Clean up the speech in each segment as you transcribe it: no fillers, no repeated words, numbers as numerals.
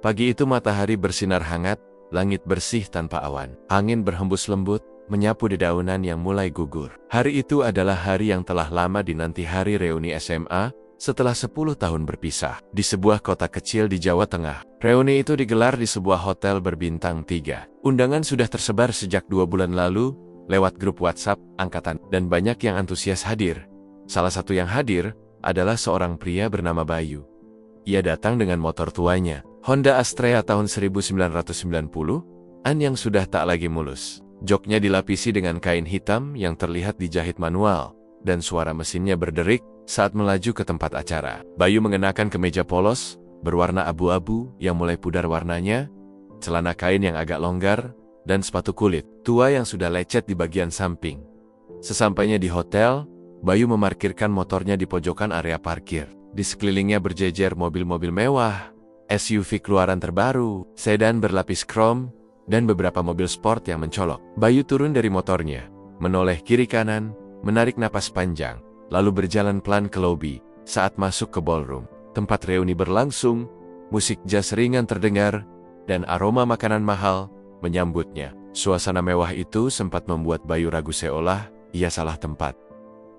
Pagi itu matahari bersinar hangat, langit bersih tanpa awan. Angin berhembus lembut, menyapu dedaunan yang mulai gugur. Hari itu adalah hari yang telah lama dinanti, hari reuni SMA setelah 10 tahun berpisah. Di sebuah kota kecil di Jawa Tengah, reuni itu digelar di sebuah hotel berbintang 3. Undangan sudah tersebar sejak 2 bulan lalu, lewat grup WhatsApp angkatan, dan banyak yang antusias hadir. Salah satu yang hadir adalah seorang pria bernama Bayu. Ia datang dengan motor tuanya, Honda Astrea tahun 1990-an yang sudah tak lagi mulus. Joknya dilapisi dengan kain hitam yang terlihat dijahit manual, dan suara mesinnya berderik saat melaju ke tempat acara. Bayu mengenakan kemeja polos, berwarna abu-abu yang mulai pudar warnanya, celana kain yang agak longgar, dan sepatu kulit tua yang sudah lecet di bagian samping. Sesampainya di hotel, Bayu memarkirkan motornya di pojokan area parkir. Di sekelilingnya berjejer mobil-mobil mewah, SUV keluaran terbaru, sedan berlapis krom, dan beberapa mobil sport yang mencolok. Bayu turun dari motornya, menoleh kiri kanan, menarik napas panjang, lalu berjalan pelan ke lobi. Saat masuk ke ballroom, tempat reuni berlangsung, musik jazz ringan terdengar, dan aroma makanan mahal menyambutnya. Suasana mewah itu sempat membuat Bayu ragu seolah ia salah tempat.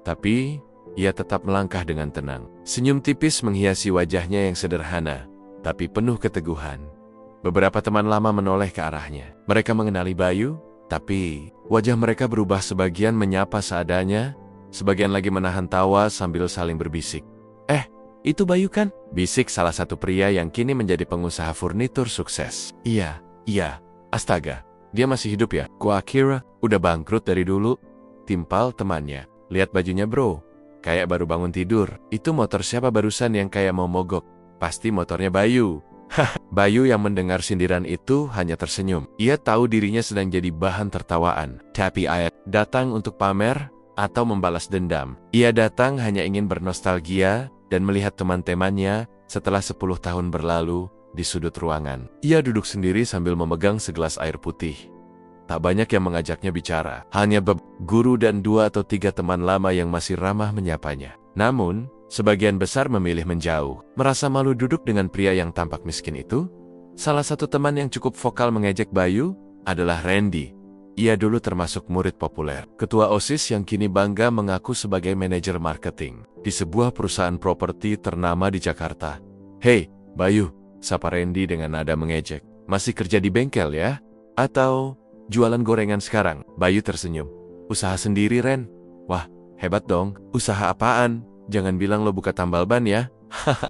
Tapi ia tetap melangkah dengan tenang. Senyum tipis menghiasi wajahnya yang sederhana, tapi penuh keteguhan. Beberapa teman lama menoleh ke arahnya. Mereka mengenali Bayu, tapi wajah mereka berubah, sebagian menyapa seadanya, sebagian lagi menahan tawa sambil saling berbisik. Itu Bayu kan?" bisik salah satu pria yang kini menjadi pengusaha furnitur sukses. Iya, astaga, dia masih hidup ya? Gua kira udah bangkrut dari dulu," timpal temannya. "Lihat bajunya bro, kayak baru bangun tidur." "Itu motor siapa barusan yang kayak mau mogok?" "Pasti motornya Bayu." Bayu yang mendengar sindiran itu hanya tersenyum. Ia tahu dirinya sedang jadi bahan tertawaan. Tapi ia datang untuk pamer atau membalas dendam. Ia datang hanya ingin bernostalgia dan melihat teman-temannya setelah 10 tahun berlalu di sudut ruangan. Ia duduk sendiri sambil memegang segelas air putih. Tak banyak yang mengajaknya bicara. Hanya guru dan 2 atau 3 teman lama yang masih ramah menyapanya. Namun, sebagian besar memilih menjauh. Merasa malu duduk dengan pria yang tampak miskin itu, salah satu teman yang cukup vokal mengejek Bayu adalah Randy. Ia dulu termasuk murid populer, ketua OSIS yang kini bangga mengaku sebagai manajer marketing di sebuah perusahaan properti ternama di Jakarta. "Hei, Bayu," sapa Randy dengan nada mengejek. "Masih kerja di bengkel ya? Atau jualan gorengan sekarang?" Bayu tersenyum. "Usaha sendiri, Ren." "Wah, hebat dong. Usaha apaan? Jangan bilang lo buka tambal ban ya?"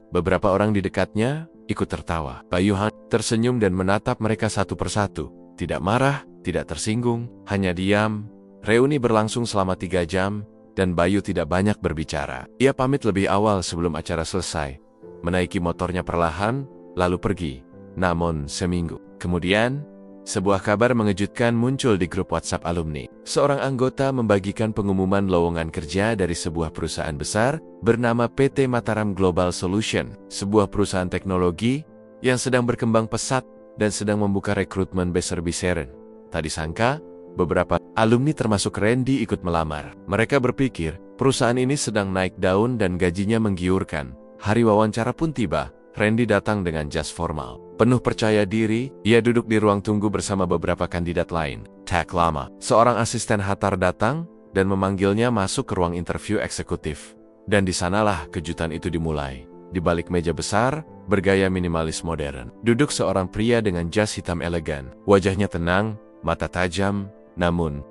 Beberapa orang di dekatnya ikut tertawa. Bayu tersenyum dan menatap mereka satu persatu. Tidak marah, tidak tersinggung, hanya diam. Reuni berlangsung selama 3 jam, dan Bayu tidak banyak berbicara. Ia pamit lebih awal sebelum acara selesai, menaiki motornya perlahan, lalu pergi. Namun seminggu kemudian, sebuah kabar mengejutkan muncul di grup WhatsApp alumni. Seorang anggota membagikan pengumuman lowongan kerja dari sebuah perusahaan besar bernama PT Mataram Global Solution, sebuah perusahaan teknologi yang sedang berkembang pesat dan sedang membuka rekrutmen besar-besaran. Tak disangka, beberapa alumni termasuk Randy ikut melamar. Mereka berpikir perusahaan ini sedang naik daun dan gajinya menggiurkan. Hari wawancara pun tiba. Randy datang dengan jas formal. Penuh percaya diri, ia duduk di ruang tunggu bersama beberapa kandidat lain. Tak lama, seorang asisten HR datang dan memanggilnya masuk ke ruang interview eksekutif. Dan di sanalah kejutan itu dimulai. Di balik meja besar, bergaya minimalis modern, duduk seorang pria dengan jas hitam elegan. Wajahnya tenang, mata tajam, namun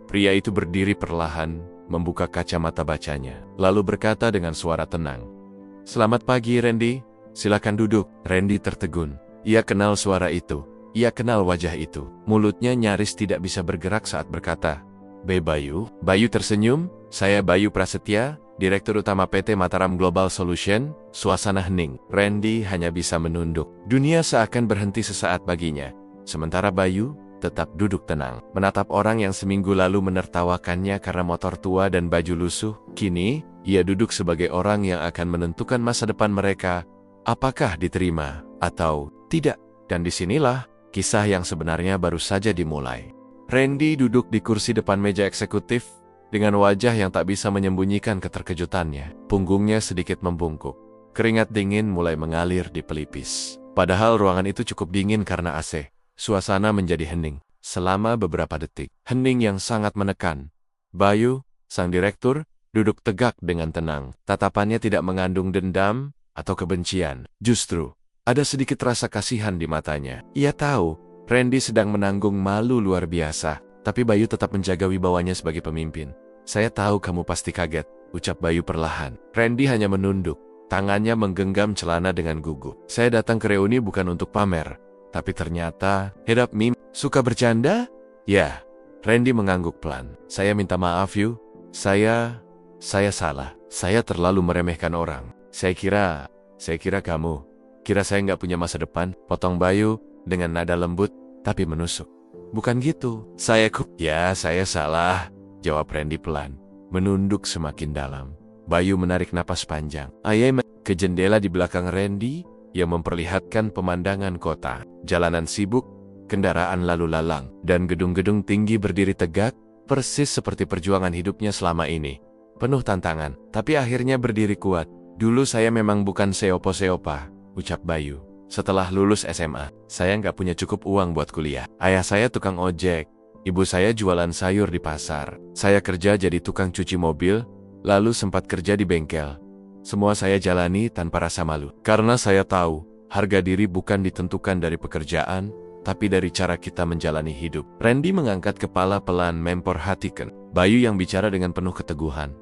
pria itu berdiri perlahan, membuka kacamata bacanya, lalu berkata dengan suara tenang, "Selamat pagi, Randy. Silakan duduk." Randy tertegun. Ia kenal suara itu. Ia kenal wajah itu. Mulutnya nyaris tidak bisa bergerak saat berkata, Bayu?" Bayu tersenyum. "Saya Bayu Prasetya, Direktur Utama PT Mataram Global Solution." Suasana hening. Randy hanya bisa menunduk. Dunia seakan berhenti sesaat baginya. Sementara Bayu tetap duduk tenang, menatap orang yang seminggu lalu menertawakannya karena motor tua dan baju lusuh. Kini, ia duduk sebagai orang yang akan menentukan masa depan mereka, apakah diterima atau tidak. Dan disinilah kisah yang sebenarnya baru saja dimulai. Randy duduk di kursi depan meja eksekutif dengan wajah yang tak bisa menyembunyikan keterkejutannya. Punggungnya sedikit membungkuk. Keringat dingin mulai mengalir di pelipis. Padahal ruangan itu cukup dingin karena AC. Suasana menjadi hening selama beberapa detik. Hening yang sangat menekan. Bayu, sang direktur, duduk tegak dengan tenang. Tatapannya tidak mengandung dendam atau kebencian. Justru, ada sedikit rasa kasihan di matanya. Ia tahu, Randy sedang menanggung malu luar biasa. Tapi Bayu tetap menjaga wibawanya sebagai pemimpin. Saya tahu kamu pasti kaget, ucap Bayu perlahan. Randy hanya menunduk. Tangannya menggenggam celana dengan gugup. Saya datang ke reuni bukan untuk pamer. Tapi ternyata, hedap mim, suka bercanda? Ya, Randy mengangguk pelan. Saya minta maaf Yu. Saya salah. Saya terlalu meremehkan orang. Saya kira kamu. Kira saya nggak punya masa depan. Potong Bayu dengan nada lembut, tapi menusuk. Bukan gitu. Ya, saya salah. Jawab Randy pelan. Menunduk semakin dalam. Bayu menarik napas panjang. Ayah ke jendela di belakang Randy yang memperlihatkan pemandangan kota. Jalanan sibuk, kendaraan lalu lalang, dan gedung-gedung tinggi berdiri tegak, persis seperti perjuangan hidupnya selama ini. Penuh tantangan, tapi akhirnya berdiri kuat. Dulu saya memang bukan seopo-seopa, ucap Bayu. Setelah lulus SMA, saya nggak punya cukup uang buat kuliah. Ayah saya tukang ojek, ibu saya jualan sayur di pasar. Saya kerja jadi tukang cuci mobil, lalu sempat kerja di bengkel. Semua saya jalani tanpa rasa malu. Karena saya tahu, harga diri bukan ditentukan dari pekerjaan, tapi dari cara kita menjalani hidup. Randy mengangkat kepala pelan memperhatikan Bayu yang bicara dengan penuh keteguhan.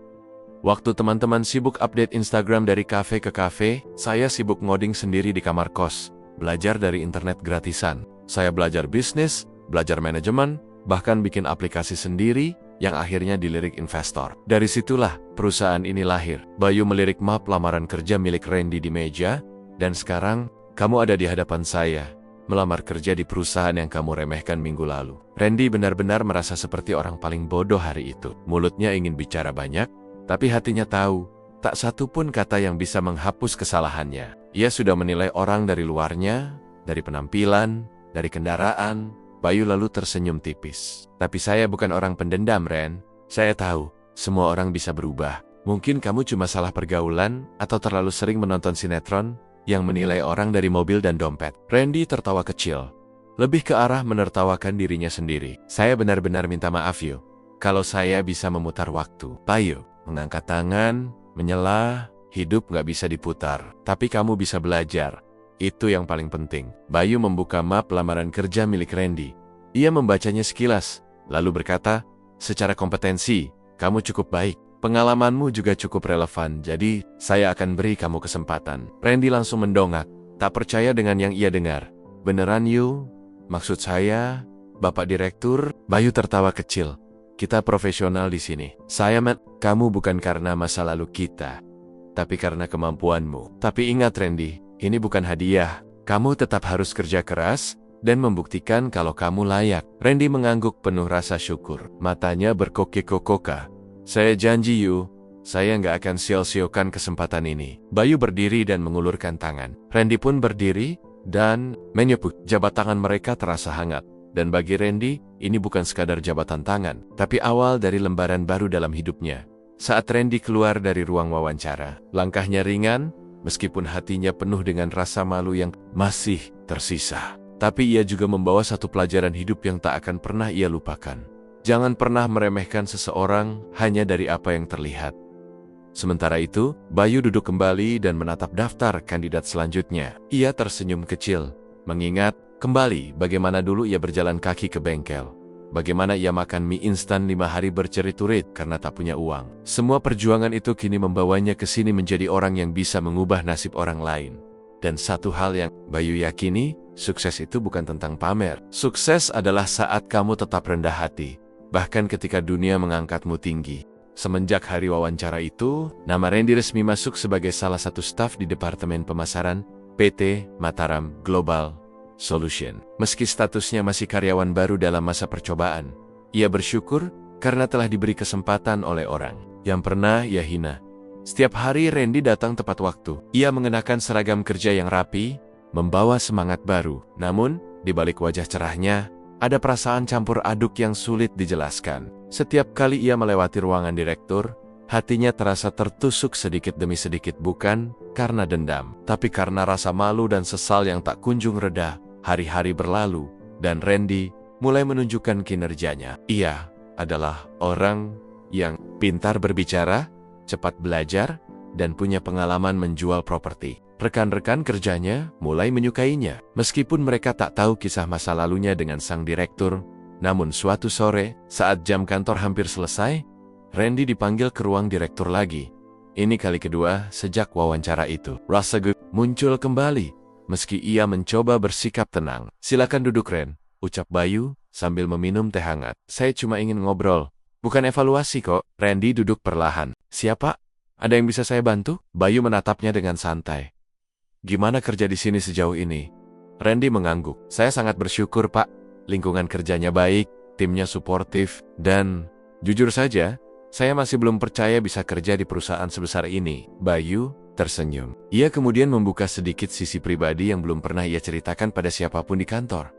Waktu teman-teman sibuk update Instagram dari kafe ke kafe, saya sibuk ngoding sendiri di kamar kos, belajar dari internet gratisan. Saya belajar bisnis, belajar manajemen, bahkan bikin aplikasi sendiri yang akhirnya dilirik investor. Dari situlah perusahaan ini lahir. Bayu melirik map lamaran kerja milik Randy di meja, dan sekarang kamu ada di hadapan saya, melamar kerja di perusahaan yang kamu remehkan minggu lalu. Randy benar-benar merasa seperti orang paling bodoh hari itu. Mulutnya ingin bicara banyak, tapi hatinya tahu, tak satu pun kata yang bisa menghapus kesalahannya. Ia sudah menilai orang dari luarnya, dari penampilan, dari kendaraan. Bayu lalu tersenyum tipis. Tapi saya bukan orang pendendam, Ren. Saya tahu, semua orang bisa berubah. Mungkin kamu cuma salah pergaulan, atau terlalu sering menonton sinetron, yang menilai orang dari mobil dan dompet. Randy tertawa kecil. Lebih ke arah menertawakan dirinya sendiri. Saya benar-benar minta maaf, Yu. Kalau saya bisa memutar waktu. Bayu mengangkat tangan, menyela, hidup nggak bisa diputar. Tapi kamu bisa belajar. Itu yang paling penting. Bayu membuka map lamaran kerja milik Randy. Ia membacanya sekilas, lalu berkata, secara kompetensi, kamu cukup baik. Pengalamanmu juga cukup relevan, jadi saya akan beri kamu kesempatan. Randy langsung mendongak, tak percaya dengan yang ia dengar. Beneran Yu? Maksud saya, Bapak Direktur? Bayu tertawa kecil. Kita profesional di sini. Kamu bukan karena masa lalu kita, tapi karena kemampuanmu. Tapi ingat Randy, ini bukan hadiah. Kamu tetap harus kerja keras dan membuktikan kalau kamu layak. Randy mengangguk penuh rasa syukur. Matanya berkokek-kokoka. Saya janji Yu, saya nggak akan sia-siakan kesempatan ini. Bayu berdiri dan mengulurkan tangan. Randy pun berdiri dan menyepuk. Jabat tangan mereka terasa hangat. Dan bagi Randy, ini bukan sekadar jabatan tangan, tapi awal dari lembaran baru dalam hidupnya. Saat Randy keluar dari ruang wawancara, langkahnya ringan, meskipun hatinya penuh dengan rasa malu yang masih tersisa. Tapi ia juga membawa satu pelajaran hidup yang tak akan pernah ia lupakan. Jangan pernah meremehkan seseorang hanya dari apa yang terlihat. Sementara itu, Bayu duduk kembali dan menatap daftar kandidat selanjutnya. Ia tersenyum kecil, mengingat kembali bagaimana dulu ia berjalan kaki ke bengkel. Bagaimana ia makan mie instan 5 hari bercerit-cerit karena tak punya uang. Semua perjuangan itu kini membawanya ke sini menjadi orang yang bisa mengubah nasib orang lain. Dan satu hal yang Bayu yakini, sukses itu bukan tentang pamer. Sukses adalah saat kamu tetap rendah hati, bahkan ketika dunia mengangkatmu tinggi. Semenjak hari wawancara itu, nama Randy resmi masuk sebagai salah satu staf di Departemen Pemasaran PT Mataram Global Solution. Meski statusnya masih karyawan baru dalam masa percobaan, ia bersyukur karena telah diberi kesempatan oleh orang yang pernah ia hina. Setiap hari Randy datang tepat waktu. Ia mengenakan seragam kerja yang rapi, membawa semangat baru. Namun, di balik wajah cerahnya, ada perasaan campur aduk yang sulit dijelaskan. Setiap kali ia melewati ruangan direktur, Hatinya terasa tertusuk sedikit demi sedikit, bukan karena dendam, tapi karena rasa malu dan sesal yang tak kunjung reda. Hari-hari berlalu, dan Randy mulai menunjukkan kinerjanya. Ia adalah orang yang pintar berbicara, cepat belajar, dan punya pengalaman menjual properti. Rekan-rekan kerjanya mulai menyukainya. Meskipun mereka tak tahu kisah masa lalunya dengan sang direktur, namun suatu sore, saat jam kantor hampir selesai, Randy dipanggil ke ruang direktur lagi. Ini kali kedua sejak wawancara itu. Rasa muncul kembali, meski ia mencoba bersikap tenang. "Silakan duduk, Ren," ucap Bayu sambil meminum teh hangat. "Saya cuma ingin ngobrol, bukan evaluasi kok." Randy duduk perlahan. "Siapa? Ada yang bisa saya bantu?" Bayu menatapnya dengan santai. "Gimana kerja di sini sejauh ini?" Randy mengangguk. "Saya sangat bersyukur, Pak. Lingkungan kerjanya baik, timnya suportif, dan jujur saja, saya masih belum percaya bisa kerja di perusahaan sebesar ini." Bayu tersenyum. Ia kemudian membuka sedikit sisi pribadi yang belum pernah ia ceritakan pada siapapun di kantor.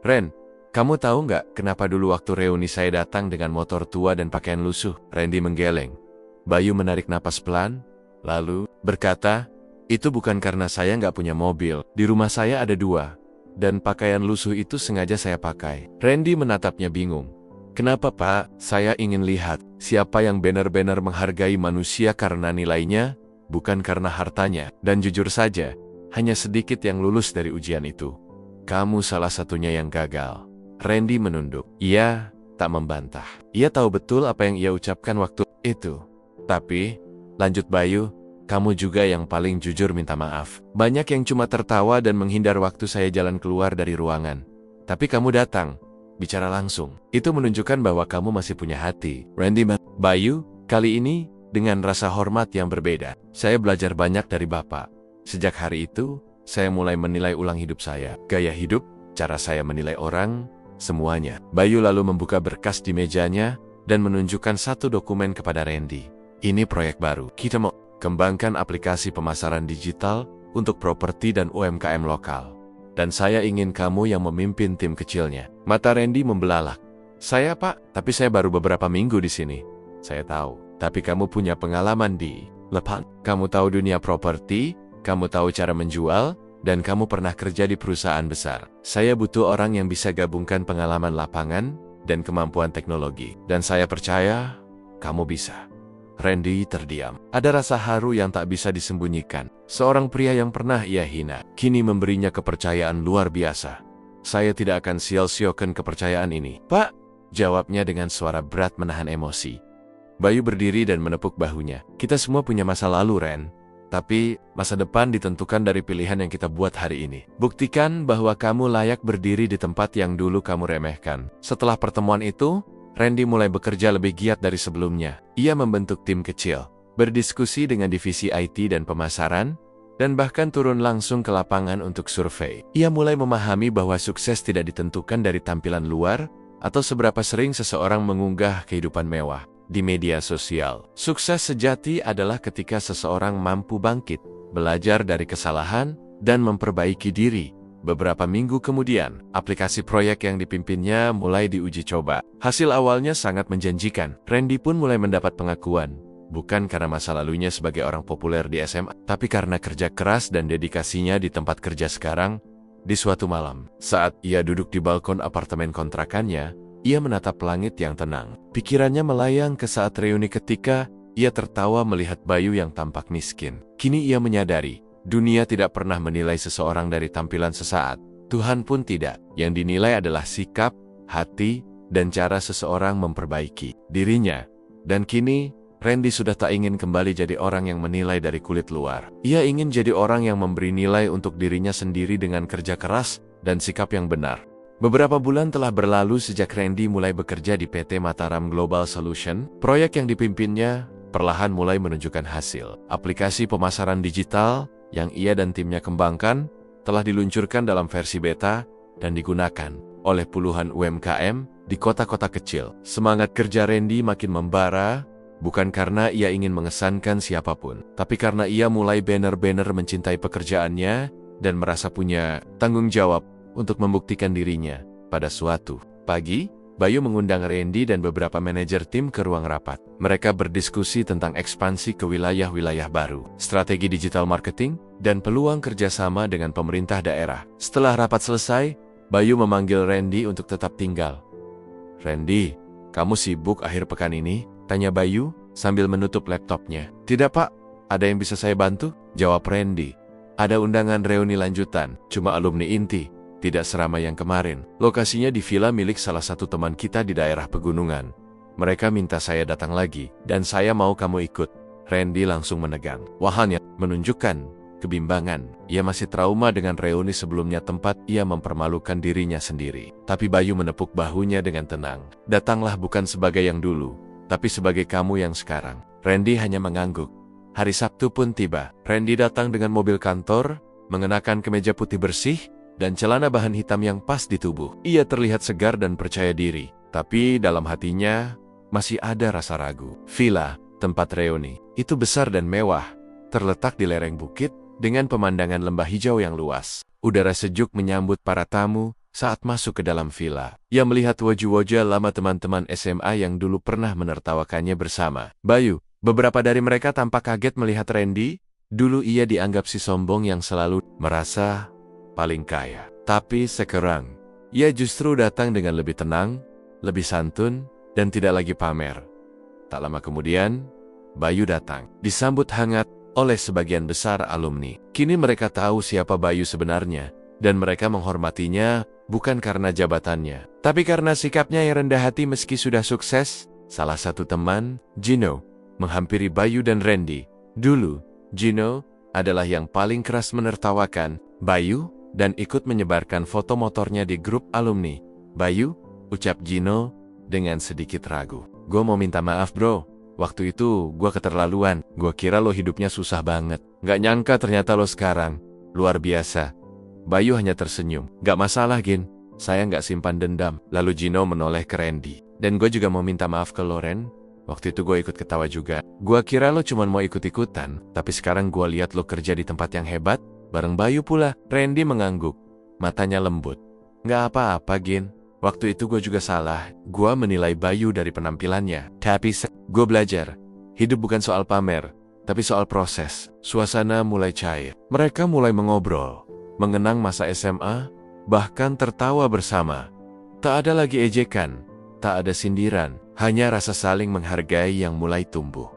"Ren, kamu tahu nggak kenapa dulu waktu reuni saya datang dengan motor tua dan pakaian lusuh?" Randy menggeleng. Bayu menarik napas pelan, lalu berkata, "Itu bukan karena saya nggak punya mobil. Di rumah saya ada 2. Dan pakaian lusuh itu sengaja saya pakai." Randy menatapnya bingung. "Kenapa, Pak? Saya ingin lihat siapa yang benar-benar menghargai manusia karena nilainya, bukan karena hartanya. Dan jujur saja, hanya sedikit yang lulus dari ujian itu. Kamu salah satunya yang gagal." Randy menunduk. Ia tak membantah. Ia tahu betul apa yang ia ucapkan waktu itu. "Tapi," lanjut Bayu, "kamu juga yang paling jujur minta maaf. Banyak yang cuma tertawa dan menghindar waktu saya jalan keluar dari ruangan. Tapi kamu datang, bicara langsung. Itu menunjukkan bahwa kamu masih punya hati." Randy Bayu, kali ini dengan rasa hormat yang berbeda. "Saya belajar banyak dari Bapak. Sejak hari itu, saya mulai menilai ulang hidup saya. Gaya hidup, cara saya menilai orang, semuanya." Bayu lalu membuka berkas di mejanya dan menunjukkan satu dokumen kepada Randy. "Ini proyek baru. Kita mau kembangkan aplikasi pemasaran digital untuk properti dan UMKM lokal. Dan saya ingin kamu yang memimpin tim kecilnya." Mata Randy membelalak. "Saya, Pak, tapi saya baru beberapa minggu di sini." "Saya tahu, tapi kamu punya pengalaman di lapangan. Kamu tahu dunia properti, kamu tahu cara menjual, dan kamu pernah kerja di perusahaan besar. Saya butuh orang yang bisa gabungkan pengalaman lapangan dan kemampuan teknologi. Dan saya percaya kamu bisa." Randy terdiam. Ada rasa haru yang tak bisa disembunyikan. Seorang pria yang pernah ia hina, kini memberinya kepercayaan luar biasa. "Saya tidak akan sia-siakan kepercayaan ini, Pak," jawabnya dengan suara berat menahan emosi. Bayu berdiri dan menepuk bahunya. "Kita semua punya masa lalu, Ren. Tapi masa depan ditentukan dari pilihan yang kita buat hari ini. Buktikan bahwa kamu layak berdiri di tempat yang dulu kamu remehkan." Setelah pertemuan itu, Randy mulai bekerja lebih giat dari sebelumnya. Ia membentuk tim kecil, berdiskusi dengan divisi IT dan pemasaran, dan bahkan turun langsung ke lapangan untuk survei. Ia mulai memahami bahwa sukses tidak ditentukan dari tampilan luar atau seberapa sering seseorang mengunggah kehidupan mewah di media sosial. Sukses sejati adalah ketika seseorang mampu bangkit, belajar dari kesalahan, dan memperbaiki diri. Beberapa minggu kemudian, aplikasi proyek yang dipimpinnya mulai diuji coba. Hasil awalnya sangat menjanjikan. Randy pun mulai mendapat pengakuan, bukan karena masa lalunya sebagai orang populer di SMA, tapi karena kerja keras dan dedikasinya di tempat kerja sekarang. Di suatu malam, saat ia duduk di balkon apartemen kontrakannya, ia menatap langit yang tenang. Pikirannya melayang ke saat reuni ketika ia tertawa melihat Bayu yang tampak miskin. Kini ia menyadari, dunia tidak pernah menilai seseorang dari tampilan sesaat. Tuhan pun tidak. Yang dinilai adalah sikap, hati, dan cara seseorang memperbaiki dirinya. Dan kini, Randy sudah tak ingin kembali jadi orang yang menilai dari kulit luar. Ia ingin jadi orang yang memberi nilai untuk dirinya sendiri dengan kerja keras dan sikap yang benar. Beberapa bulan telah berlalu sejak Randy mulai bekerja di PT Mataram Global Solution. Proyek yang dipimpinnya perlahan mulai menunjukkan hasil. Aplikasi pemasaran digital yang ia dan timnya kembangkan telah diluncurkan dalam versi beta dan digunakan oleh puluhan UMKM di kota-kota kecil. Semangat kerja Randy makin membara, bukan karena ia ingin mengesankan siapapun, tapi karena ia mulai benar-benar mencintai pekerjaannya dan merasa punya tanggung jawab untuk membuktikan dirinya. Pada suatu pagi, Bayu mengundang Randy dan beberapa manajer tim ke ruang rapat. Mereka berdiskusi tentang ekspansi ke wilayah-wilayah baru, strategi digital marketing, dan peluang kerjasama dengan pemerintah daerah. Setelah rapat selesai, Bayu memanggil Randy untuk tetap tinggal. "Randy, kamu sibuk akhir pekan ini?" tanya Bayu sambil menutup laptopnya. "Tidak, Pak. Ada yang bisa saya bantu?" jawab Randy. "Ada undangan reuni lanjutan, cuma alumni inti. Tidak seramai yang kemarin. Lokasinya di villa milik salah satu teman kita di daerah pegunungan. Mereka minta saya datang lagi, dan saya mau kamu ikut." Randy langsung menegang. Wajahnya menunjukkan kebimbangan. Ia masih trauma dengan reuni sebelumnya tempat ia mempermalukan dirinya sendiri. Tapi Bayu menepuk bahunya dengan tenang. "Datanglah bukan sebagai yang dulu, tapi sebagai kamu yang sekarang." Randy hanya mengangguk. Hari Sabtu pun tiba. Randy datang dengan mobil kantor, mengenakan kemeja putih bersih, dan celana bahan hitam yang pas di tubuh. Ia terlihat segar dan percaya diri, tapi dalam hatinya masih ada rasa ragu. Villa, tempat reuni, itu besar dan mewah, terletak di lereng bukit dengan pemandangan lembah hijau yang luas. Udara sejuk menyambut para tamu saat masuk ke dalam villa. Ia melihat wajah-wajah lama teman-teman SMA yang dulu pernah menertawakannya bersama. Bayu, beberapa dari mereka tampak kaget melihat Randy. Dulu ia dianggap si sombong yang selalu merasa paling kaya. Tapi sekarang, ia justru datang dengan lebih tenang, lebih santun, dan tidak lagi pamer. Tak lama kemudian, Bayu datang. Disambut hangat oleh sebagian besar alumni. Kini mereka tahu siapa Bayu sebenarnya, dan mereka menghormatinya bukan karena jabatannya, tapi karena sikapnya yang rendah hati meski sudah sukses. Salah satu teman, Gino, menghampiri Bayu dan Randy. Dulu, Gino adalah yang paling keras menertawakan Bayu dan ikut menyebarkan foto motornya di grup alumni. "Bayu," ucap Gino dengan sedikit ragu. "Gue mau minta maaf, bro. Waktu itu gue keterlaluan. Gue kira lo hidupnya susah banget. Gak nyangka ternyata lo sekarang luar biasa." Bayu hanya tersenyum. "Gak masalah, Gin. Saya gak simpan dendam." Lalu Gino menoleh ke Randy. "Dan gue juga mau minta maaf ke Loren. Waktu itu gue ikut ketawa juga. Gue kira lo cuma mau ikut-ikutan, tapi sekarang gue lihat lo kerja di tempat yang hebat bareng Bayu pula." Randy mengangguk, matanya lembut. "Nggak apa-apa, Gin. Waktu itu gue juga salah. Gue menilai Bayu dari penampilannya. Tapi gue belajar. Hidup bukan soal pamer, tapi soal proses." Suasana mulai cair. Mereka mulai mengobrol, mengenang masa SMA, bahkan tertawa bersama. Tak ada lagi ejekan, tak ada sindiran, hanya rasa saling menghargai yang mulai tumbuh.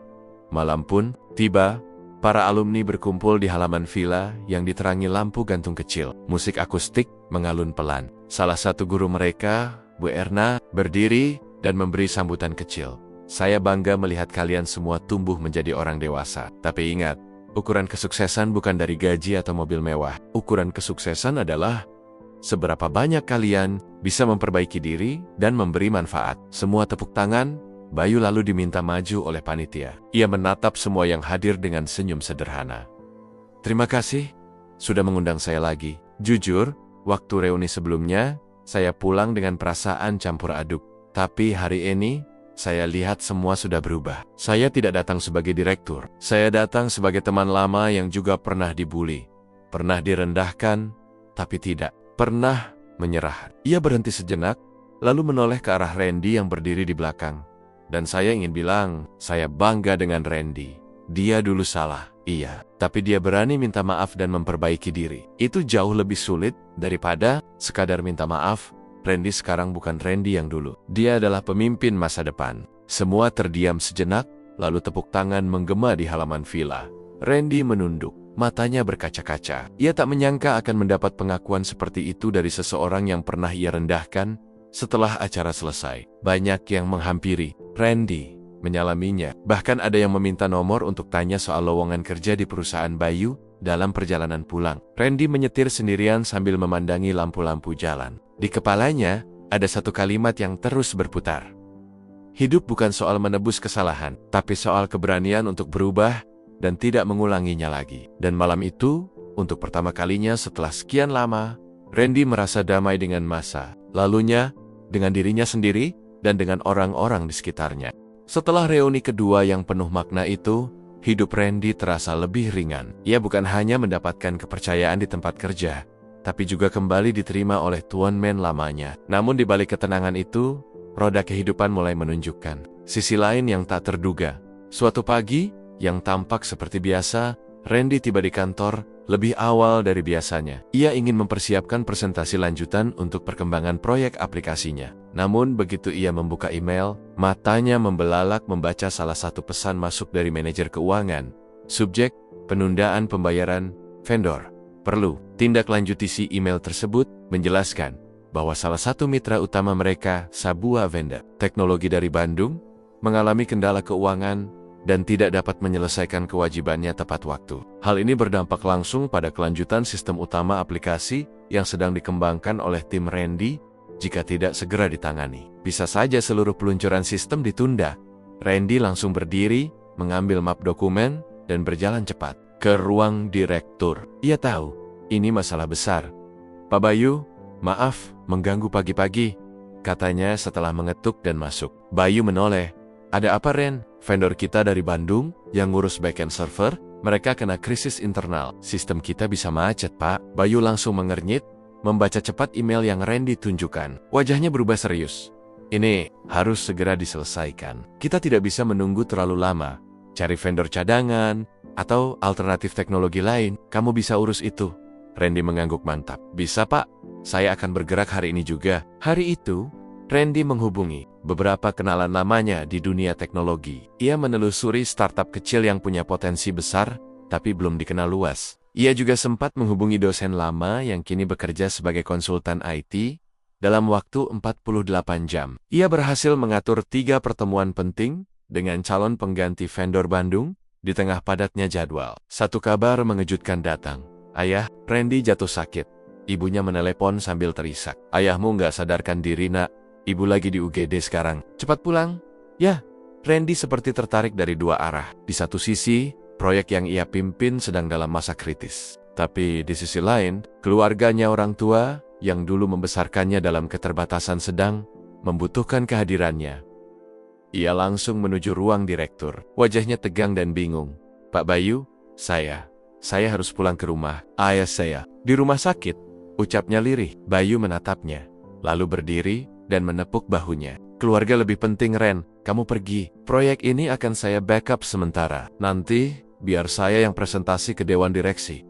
Malam pun tiba. Para alumni berkumpul di halaman villa yang diterangi lampu gantung kecil. Musik akustik mengalun pelan. Salah satu guru mereka, Bu Erna, berdiri dan memberi sambutan kecil. "Saya bangga melihat kalian semua tumbuh menjadi orang dewasa. Tapi ingat, ukuran kesuksesan bukan dari gaji atau mobil mewah. Ukuran kesuksesan adalah seberapa banyak kalian bisa memperbaiki diri dan memberi manfaat." Semua tepuk tangan. Bayu lalu diminta maju oleh panitia. Ia menatap semua yang hadir dengan senyum sederhana. "Terima kasih sudah mengundang saya lagi. Jujur, waktu reuni sebelumnya, saya pulang dengan perasaan campur aduk. Tapi hari ini, saya lihat semua sudah berubah. Saya tidak datang sebagai direktur. Saya datang sebagai teman lama yang juga pernah dibully. Pernah direndahkan, tapi tidak pernah menyerah." Ia berhenti sejenak, lalu menoleh ke arah Randy yang berdiri di belakang. "Dan saya ingin bilang, saya bangga dengan Randy. Dia dulu salah, iya. Tapi dia berani minta maaf dan memperbaiki diri. Itu jauh lebih sulit daripada sekadar minta maaf. Randy sekarang bukan Randy yang dulu. Dia adalah pemimpin masa depan." Semua terdiam sejenak, lalu tepuk tangan menggema di halaman villa. Randy menunduk, matanya berkaca-kaca. Ia tak menyangka akan mendapat pengakuan seperti itu dari seseorang yang pernah ia rendahkan. Setelah acara selesai, banyak yang menghampiri Randy, menyalaminya. Bahkan ada yang meminta nomor untuk tanya soal lowongan kerja di perusahaan Bayu. Dalam perjalanan pulang, Randy menyetir sendirian sambil memandangi lampu-lampu jalan. Di kepalanya, ada satu kalimat yang terus berputar. Hidup bukan soal menebus kesalahan, tapi soal keberanian untuk berubah dan tidak mengulanginya lagi. Dan malam itu, untuk pertama kalinya setelah sekian lama, Randy merasa damai dengan masa lalunya, dengan dirinya sendiri, dan dengan orang-orang di sekitarnya. Setelah reuni kedua yang penuh makna itu, hidup Randy terasa lebih ringan. Ia bukan hanya mendapatkan kepercayaan di tempat kerja, tapi juga kembali diterima oleh tuan men lamanya. Namun di balik ketenangan itu, roda kehidupan mulai menunjukkan sisi lain yang tak terduga. Suatu pagi, yang tampak seperti biasa, Randy tiba di kantor lebih awal dari biasanya. Ia ingin mempersiapkan presentasi lanjutan untuk perkembangan proyek aplikasinya. Namun begitu ia membuka email, matanya membelalak membaca salah satu pesan masuk dari manajer keuangan. Subjek, penundaan pembayaran vendor. Perlu tindak lanjuti. Si email tersebut menjelaskan bahwa salah satu mitra utama mereka, Sabua Vendor Teknologi dari Bandung, mengalami kendala keuangan dan tidak dapat menyelesaikan kewajibannya tepat waktu. Hal ini berdampak langsung pada kelanjutan sistem utama aplikasi yang sedang dikembangkan oleh tim Randy. Jika tidak segera ditangani, bisa saja seluruh peluncuran sistem ditunda. Randy langsung berdiri, mengambil map dokumen, dan berjalan cepat ke ruang direktur. Ia tahu, ini masalah besar. "Pak Bayu, maaf, mengganggu pagi-pagi," katanya setelah mengetuk dan masuk. Bayu menoleh. "Ada apa, Ren?" "Vendor kita dari Bandung, yang ngurus backend server, mereka kena krisis internal. Sistem kita bisa macet, Pak." Bayu langsung mengernyit, membaca cepat email yang Randy tunjukkan. Wajahnya berubah serius. "Ini harus segera diselesaikan. Kita tidak bisa menunggu terlalu lama. Cari vendor cadangan, atau alternatif teknologi lain. Kamu bisa urus itu." Randy mengangguk mantap. "Bisa, Pak. Saya akan bergerak hari ini juga." Hari itu, Randy menghubungi beberapa kenalan lamanya di dunia teknologi. Ia menelusuri startup kecil yang punya potensi besar, tapi belum dikenal luas. Ia juga sempat menghubungi dosen lama yang kini bekerja sebagai konsultan IT dalam waktu 48 jam. Ia berhasil mengatur 3 pertemuan penting dengan calon pengganti vendor Bandung di tengah padatnya jadwal. Satu kabar mengejutkan datang. "Ayah, Randy jatuh sakit." Ibunya menelepon sambil terisak. "Ayahmu nggak sadarkan diri, Nak. Ibu lagi di UGD sekarang. Cepat pulang." Ya, Randy seperti tertarik dari dua arah. Di satu sisi, proyek yang ia pimpin sedang dalam masa kritis. Tapi di sisi lain, keluarganya, orang tua yang dulu membesarkannya dalam keterbatasan, sedang membutuhkan kehadirannya. Ia langsung menuju ruang direktur. Wajahnya tegang dan bingung. "Pak Bayu, saya harus pulang ke rumah. Ayah saya di rumah sakit," ucapnya lirih. Bayu menatapnya, lalu berdiri dan menepuk bahunya. "Keluarga lebih penting, Ren. Kamu pergi. Proyek ini akan saya backup sementara. Nanti, biar saya yang presentasi ke dewan direksi."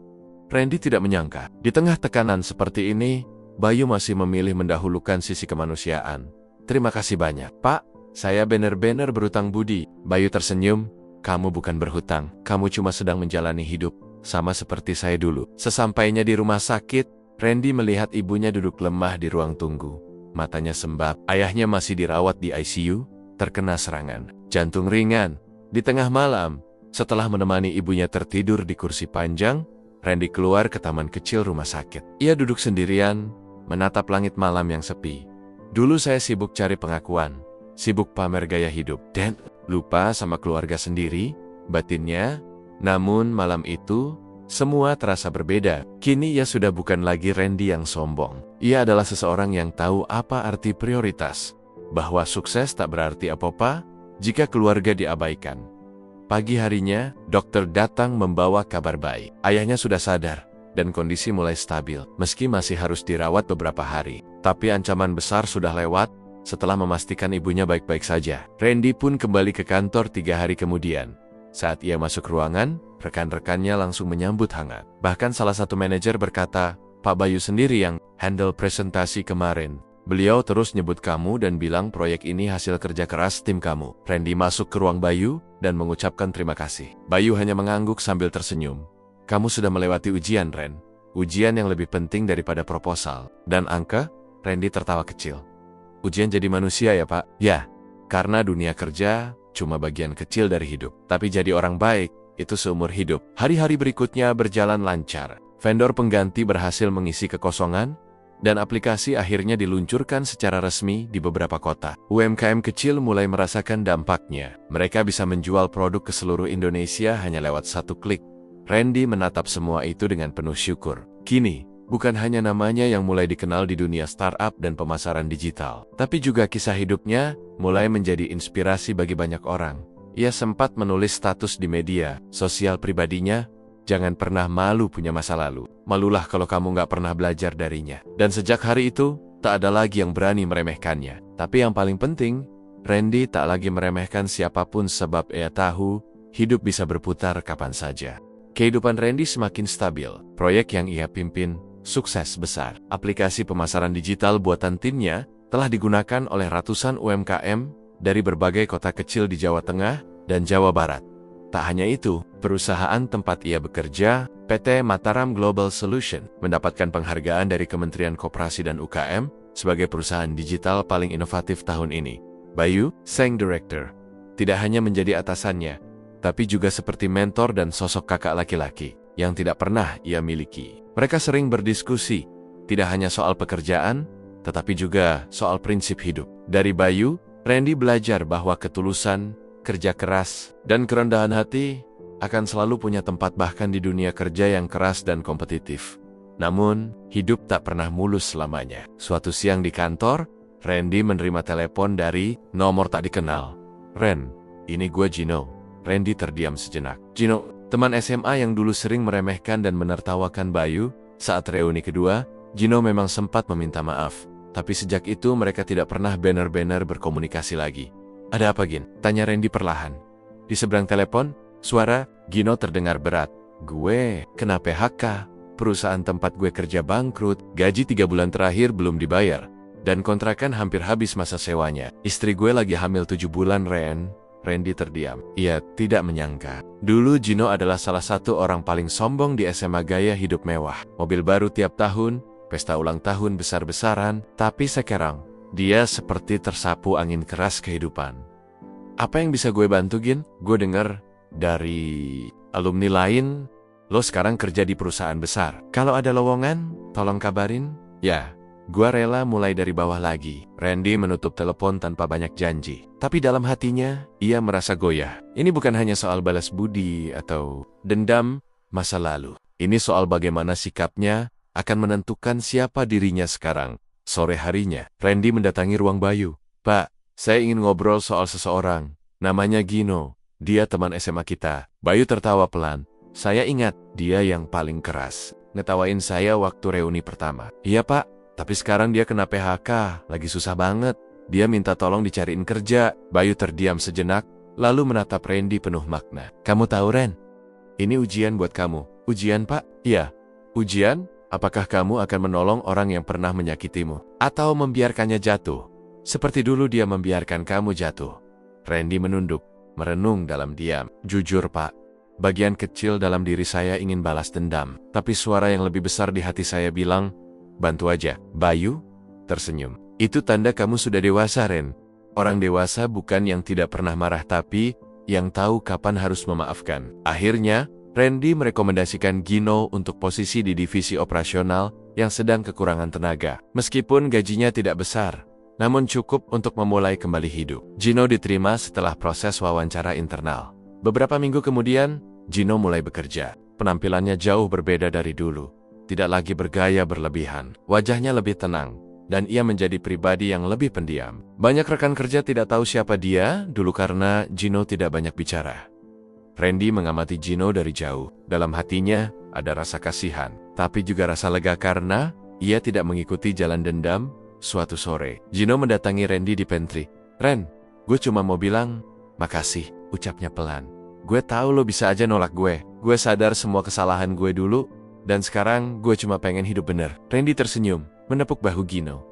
Randy tidak menyangka, di tengah tekanan seperti ini, Bayu masih memilih mendahulukan sisi kemanusiaan. "Terima kasih banyak, Pak. Saya benar-benar berhutang budi." Bayu tersenyum. "Kamu bukan berhutang. Kamu cuma sedang menjalani hidup, sama seperti saya dulu." Sesampainya di rumah sakit, Randy melihat ibunya duduk lemah di ruang tunggu. Matanya sembab. Ayahnya masih dirawat di ICU, terkena serangan jantung ringan. Di tengah malam, setelah menemani ibunya tertidur di kursi panjang, Randy keluar ke taman kecil rumah sakit. Ia duduk sendirian, menatap langit malam yang sepi. "Dulu saya sibuk cari pengakuan, sibuk pamer gaya hidup, dan lupa sama keluarga sendiri," batinnya. Namun malam itu, semua terasa berbeda. Kini ia sudah bukan lagi Randy yang sombong. Ia adalah seseorang yang tahu apa arti prioritas, bahwa sukses tak berarti apa-apa jika keluarga diabaikan. Pagi harinya, dokter datang membawa kabar baik. Ayahnya sudah sadar, dan kondisi mulai stabil, meski masih harus dirawat beberapa hari. Tapi ancaman besar sudah lewat. Setelah memastikan ibunya baik-baik saja, Randy pun kembali ke kantor 3 hari kemudian. Saat ia masuk ruangan, rekan-rekannya langsung menyambut hangat. Bahkan salah satu manajer berkata, "Pak Bayu sendiri yang handle presentasi kemarin. Beliau terus nyebut kamu dan bilang proyek ini hasil kerja keras tim kamu." Randy masuk ke ruang Bayu dan mengucapkan terima kasih. Bayu hanya mengangguk sambil tersenyum. "Kamu sudah melewati ujian, Ren. Ujian yang lebih penting daripada proposal dan angka." Randy tertawa kecil. "Ujian jadi manusia ya, Pak?" "Ya, karena dunia kerja cuma bagian kecil dari hidup. Tapi jadi orang baik, itu seumur hidup." Hari-hari berikutnya berjalan lancar. Vendor pengganti berhasil mengisi kekosongan, dan aplikasi akhirnya diluncurkan secara resmi di beberapa kota. UMKM kecil mulai merasakan dampaknya. Mereka bisa menjual produk ke seluruh Indonesia hanya lewat satu klik. Randy menatap semua itu dengan penuh syukur. Kini, bukan hanya namanya yang mulai dikenal di dunia startup dan pemasaran digital, tapi juga kisah hidupnya mulai menjadi inspirasi bagi banyak orang. Ia sempat menulis status di media sosial pribadinya, "Jangan pernah malu punya masa lalu. Malulah kalau kamu nggak pernah belajar darinya." Dan sejak hari itu, tak ada lagi yang berani meremehkannya. Tapi yang paling penting, Randy tak lagi meremehkan siapapun sebab ia tahu hidup bisa berputar kapan saja. Kehidupan Randy semakin stabil. Proyek yang ia pimpin sukses besar. Aplikasi pemasaran digital buatan timnya telah digunakan oleh ratusan UMKM dari berbagai kota kecil di Jawa Tengah dan Jawa Barat. Tak hanya itu, perusahaan tempat ia bekerja, PT Mataram Global Solution, mendapatkan penghargaan dari Kementerian Koperasi dan UKM sebagai perusahaan digital paling inovatif tahun ini. Bayu, sang director, tidak hanya menjadi atasannya, tapi juga seperti mentor dan sosok kakak laki-laki yang tidak pernah ia miliki. Mereka sering berdiskusi, tidak hanya soal pekerjaan, tetapi juga soal prinsip hidup. Dari Bayu, Randy belajar bahwa ketulusan, kerja keras, dan kerendahan hati akan selalu punya tempat bahkan di dunia kerja yang keras dan kompetitif. Namun, hidup tak pernah mulus selamanya. Suatu siang di kantor, Randy menerima telepon dari nomor tak dikenal. "Ren, ini gue Gino." Randy terdiam sejenak. Gino, teman SMA yang dulu sering meremehkan dan menertawakan Bayu. Saat reuni kedua, Gino memang sempat meminta maaf. Tapi sejak itu mereka tidak pernah benar-benar berkomunikasi lagi. "Ada apa, Gin?" tanya Randy perlahan. Di seberang telepon, suara Gino terdengar berat. "Gue kena PHK. Perusahaan tempat gue kerja bangkrut. Gaji 3 bulan terakhir belum dibayar. Dan kontrakan hampir habis masa sewanya. Istri gue lagi hamil 7 bulan, Ren." Randy terdiam. Ia tidak menyangka. Dulu Gino adalah salah satu orang paling sombong di SMA gaya hidup mewah. Mobil baru tiap tahun, pesta ulang tahun besar-besaran. Tapi sekarang, dia seperti tersapu angin keras kehidupan. "Apa yang bisa gue bantu, Gin? Gue dengar dari alumni lain, lo sekarang kerja di perusahaan besar. Kalau ada lowongan, tolong kabarin." "Ya, gue rela mulai dari bawah lagi." Randy menutup telepon tanpa banyak janji. Tapi dalam hatinya, ia merasa goyah. Ini bukan hanya soal balas budi atau dendam masa lalu. Ini soal bagaimana sikapnya akan menentukan siapa dirinya sekarang. Sore harinya, Randy mendatangi ruang Bayu. "Pak, saya ingin ngobrol soal seseorang. Namanya Gino. Dia teman SMA kita." Bayu tertawa pelan. "Saya ingat, dia yang paling keras. Ngetawain saya waktu reuni pertama." "Iya, Pak. Tapi sekarang dia kena PHK. Lagi susah banget. Dia minta tolong dicariin kerja." Bayu terdiam sejenak, lalu menatap Randy penuh makna. "Kamu tahu, Ren? Ini ujian buat kamu." "Ujian, Pak?" "Iya. Ujian? Apakah kamu akan menolong orang yang pernah menyakitimu? Atau membiarkannya jatuh? Seperti dulu dia membiarkan kamu jatuh." Randy menunduk, merenung dalam diam. "Jujur, Pak, bagian kecil dalam diri saya ingin balas dendam. Tapi suara yang lebih besar di hati saya bilang, bantu aja." Bayu tersenyum. "Itu tanda kamu sudah dewasa, Ren. Orang dewasa bukan yang tidak pernah marah tapi yang tahu kapan harus memaafkan." Akhirnya, Randy merekomendasikan Gino untuk posisi di divisi operasional yang sedang kekurangan tenaga. Meskipun gajinya tidak besar, namun cukup untuk memulai kembali hidup. Gino diterima setelah proses wawancara internal. Beberapa minggu kemudian, Gino mulai bekerja. Penampilannya jauh berbeda dari dulu. Tidak lagi bergaya berlebihan. Wajahnya lebih tenang, dan ia menjadi pribadi yang lebih pendiam. Banyak rekan kerja tidak tahu siapa dia dulu karena Gino tidak banyak bicara. Randy mengamati Gino dari jauh. Dalam hatinya ada rasa kasihan, tapi juga rasa lega karena ia tidak mengikuti jalan dendam. Suatu sore, Gino mendatangi Randy di pantry. "Ren, gue cuma mau bilang makasih," ucapnya pelan. "Gue tahu lo bisa aja nolak gue. Gue sadar semua kesalahan gue dulu, dan sekarang gue cuma pengen hidup bener." Randy tersenyum, menepuk bahu Gino.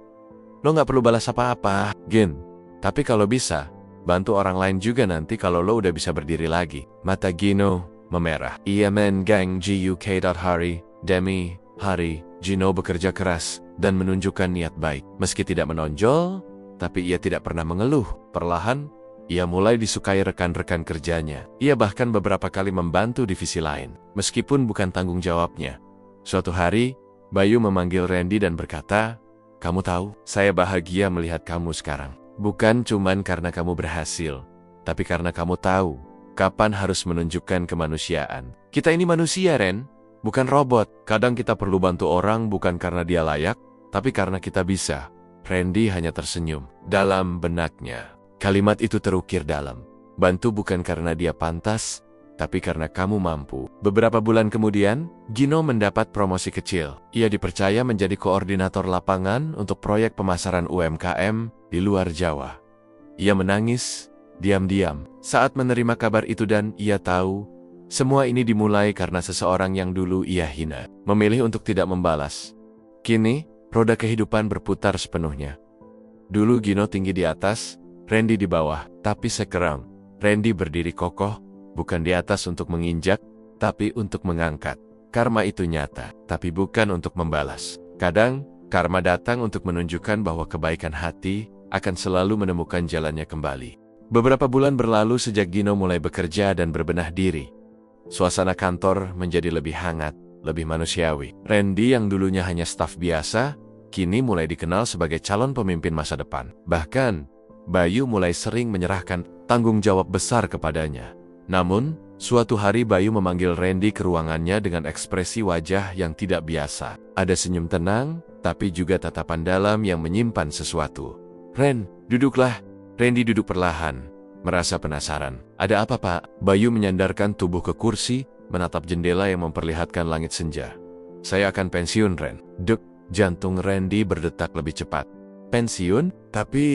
"Lo gak perlu balas apa-apa, Gin. Tapi kalau bisa, bantu orang lain juga nanti kalau lo udah bisa berdiri lagi." Mata Gino memerah. "Iya men gang GUK. Hari, demi hari, Gino bekerja keras dan menunjukkan niat baik. Meski tidak menonjol, tapi ia tidak pernah mengeluh. Perlahan, ia mulai disukai rekan-rekan kerjanya. Ia bahkan beberapa kali membantu divisi lain, meskipun bukan tanggung jawabnya. Suatu hari, Bayu memanggil Randy dan berkata, "Kamu tahu, saya bahagia melihat kamu sekarang. Bukan cuman karena kamu berhasil, tapi karena kamu tahu kapan harus menunjukkan kemanusiaan. Kita ini manusia, Ren, bukan robot. Kadang kita perlu bantu orang bukan karena dia layak, tapi karena kita bisa." Randy hanya tersenyum. Dalam benaknya, kalimat itu terukir dalam. Bantu bukan karena dia pantas, tapi karena kamu mampu. Beberapa bulan kemudian, Gino mendapat promosi kecil. Ia dipercaya menjadi koordinator lapangan untuk proyek pemasaran UMKM di luar Jawa. Ia menangis, diam-diam, saat menerima kabar itu dan ia tahu, semua ini dimulai karena seseorang yang dulu ia hina, memilih untuk tidak membalas. Kini, roda kehidupan berputar sepenuhnya. Dulu Gino tinggi di atas, Randy di bawah, tapi sekarang, Randy berdiri kokoh, bukan di atas untuk menginjak, tapi untuk mengangkat. Karma itu nyata, tapi bukan untuk membalas. Kadang, karma datang untuk menunjukkan bahwa kebaikan hati akan selalu menemukan jalannya kembali. Beberapa bulan berlalu sejak Gino mulai bekerja dan berbenah diri. Suasana kantor menjadi lebih hangat, lebih manusiawi. Randy yang dulunya hanya staf biasa, kini mulai dikenal sebagai calon pemimpin masa depan. Bahkan, Bayu mulai sering menyerahkan tanggung jawab besar kepadanya. Namun, suatu hari Bayu memanggil Randy ke ruangannya dengan ekspresi wajah yang tidak biasa. Ada senyum tenang, tapi juga tatapan dalam yang menyimpan sesuatu. "Ren, duduklah." Randy duduk perlahan, merasa penasaran. "Ada apa, Pak?" Bayu menyandarkan tubuh ke kursi, menatap jendela yang memperlihatkan langit senja. "Saya akan pensiun, Ren." Dek, jantung Randy berdetak lebih cepat. "Pensiun? Tapi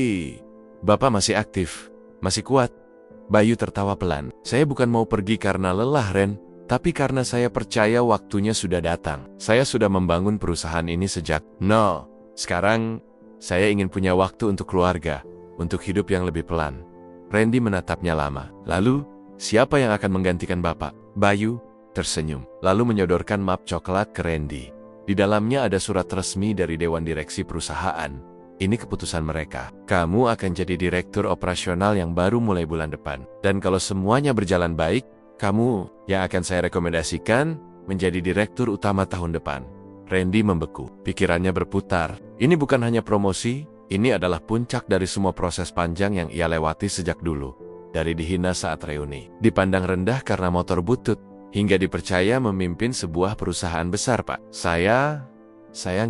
Bapak masih aktif, masih kuat." Bayu tertawa pelan. "Saya bukan mau pergi karena lelah, Ren, tapi karena saya percaya waktunya sudah datang. Saya sudah membangun perusahaan ini sejak nol. Sekarang, saya ingin punya waktu untuk keluarga, untuk hidup yang lebih pelan." Randy menatapnya lama. "Lalu, siapa yang akan menggantikan Bapak?" Bayu tersenyum, lalu menyodorkan map coklat ke Randy. Di dalamnya ada surat resmi dari Dewan Direksi perusahaan. "Ini keputusan mereka. Kamu akan jadi direktur operasional yang baru mulai bulan depan. Dan kalau semuanya berjalan baik, kamu yang akan saya rekomendasikan menjadi direktur utama tahun depan." Randy membeku, pikirannya berputar. Ini bukan hanya promosi, ini adalah puncak dari semua proses panjang yang ia lewati sejak dulu. Dari dihina saat reuni, dipandang rendah karena motor butut, hingga dipercaya memimpin sebuah perusahaan besar, Pak. Saya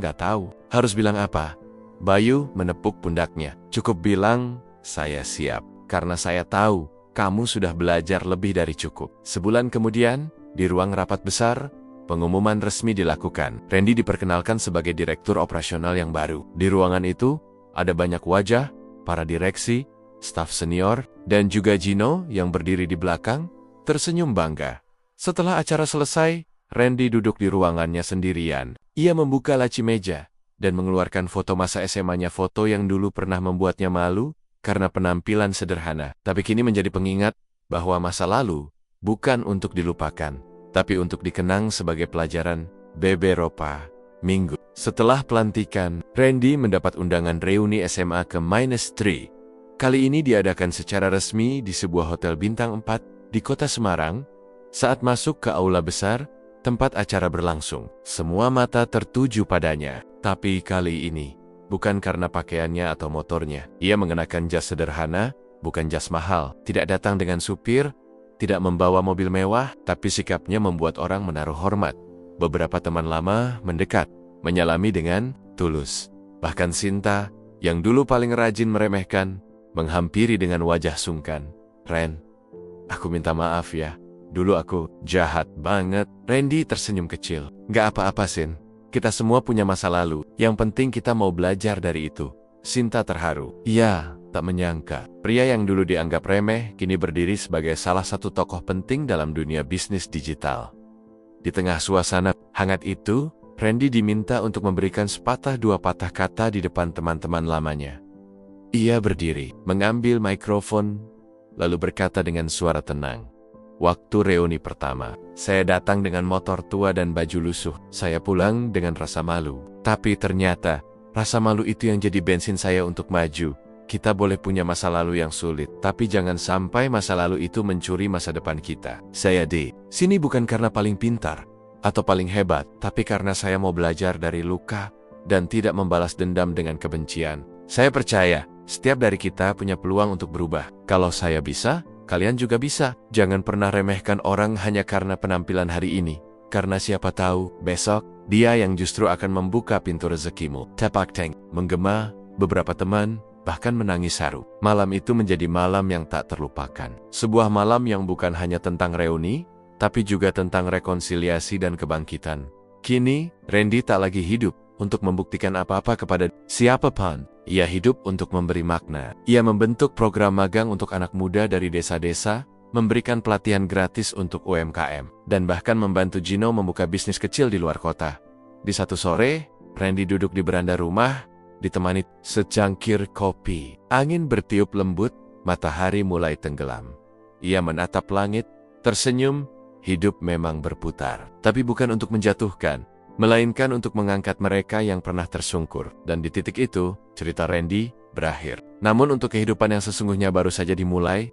nggak tahu harus bilang apa." Bayu menepuk pundaknya. "Cukup bilang, saya siap. Karena saya tahu, kamu sudah belajar lebih dari cukup." Sebulan kemudian, di ruang rapat besar, pengumuman resmi dilakukan. Randy diperkenalkan sebagai direktur operasional yang baru. Di ruangan itu, ada banyak wajah, para direksi, staf senior, dan juga Gino yang berdiri di belakang, tersenyum bangga. Setelah acara selesai, Randy duduk di ruangannya sendirian. Ia membuka laci meja dan mengeluarkan foto masa SMA-nya, foto yang dulu pernah membuatnya malu karena penampilan sederhana. Tapi kini menjadi pengingat bahwa masa lalu bukan untuk dilupakan, tapi untuk dikenang sebagai pelajaran. Beberapa minggu setelah pelantikan, Randy mendapat undangan reuni SMA ke -3. Kali ini diadakan secara resmi di sebuah hotel bintang 4 di kota Semarang. Saat masuk ke aula besar, tempat acara berlangsung, semua mata tertuju padanya. Tapi kali ini, bukan karena pakaiannya atau motornya. Ia mengenakan jas sederhana, bukan jas mahal. Tidak datang dengan supir, tidak membawa mobil mewah, tapi sikapnya membuat orang menaruh hormat. Beberapa teman lama mendekat, menyalami dengan tulus. Bahkan Sinta, yang dulu paling rajin meremehkan, menghampiri dengan wajah sungkan. "Ren, aku minta maaf ya. Dulu aku jahat banget." Randy tersenyum kecil. "Gak apa-apa, Sin. Kita semua punya masa lalu. Yang penting kita mau belajar dari itu." Sinta terharu. Ia tak menyangka, pria yang dulu dianggap remeh, kini berdiri sebagai salah satu tokoh penting dalam dunia bisnis digital. Di tengah suasana hangat itu, Randy diminta untuk memberikan sepatah dua patah kata di depan teman-teman lamanya. Ia berdiri, mengambil mikrofon, lalu berkata dengan suara tenang. "Waktu reuni pertama, saya datang dengan motor tua dan baju lusuh. Saya pulang dengan rasa malu. Tapi ternyata, rasa malu itu yang jadi bensin saya untuk maju. Kita boleh punya masa lalu yang sulit, tapi jangan sampai masa lalu itu mencuri masa depan kita. Saya di sini bukan karena paling pintar atau paling hebat, tapi karena saya mau belajar dari luka dan tidak membalas dendam dengan kebencian. Saya percaya, setiap dari kita punya peluang untuk berubah. Kalau saya bisa, kalian juga bisa. Jangan pernah remehkan orang hanya karena penampilan hari ini. Karena siapa tahu, besok, dia yang justru akan membuka pintu rezekimu." Tepak Teng menggema, beberapa teman bahkan menangis haru. Malam itu menjadi malam yang tak terlupakan. Sebuah malam yang bukan hanya tentang reuni, tapi juga tentang rekonsiliasi dan kebangkitan. Kini, Randy tak lagi hidup untuk membuktikan apa-apa kepada siapapun. Ia hidup untuk memberi makna. Ia membentuk program magang untuk anak muda dari desa-desa, memberikan pelatihan gratis untuk UMKM, dan bahkan membantu Gino membuka bisnis kecil di luar kota. Di satu sore, Randy duduk di beranda rumah, ditemani secangkir kopi. Angin bertiup lembut, matahari mulai tenggelam. Ia menatap langit, tersenyum. Hidup memang berputar, tapi bukan untuk menjatuhkan, melainkan untuk mengangkat mereka yang pernah tersungkur. Dan di titik itu, cerita Randy berakhir. Namun untuk kehidupan yang sesungguhnya baru saja dimulai.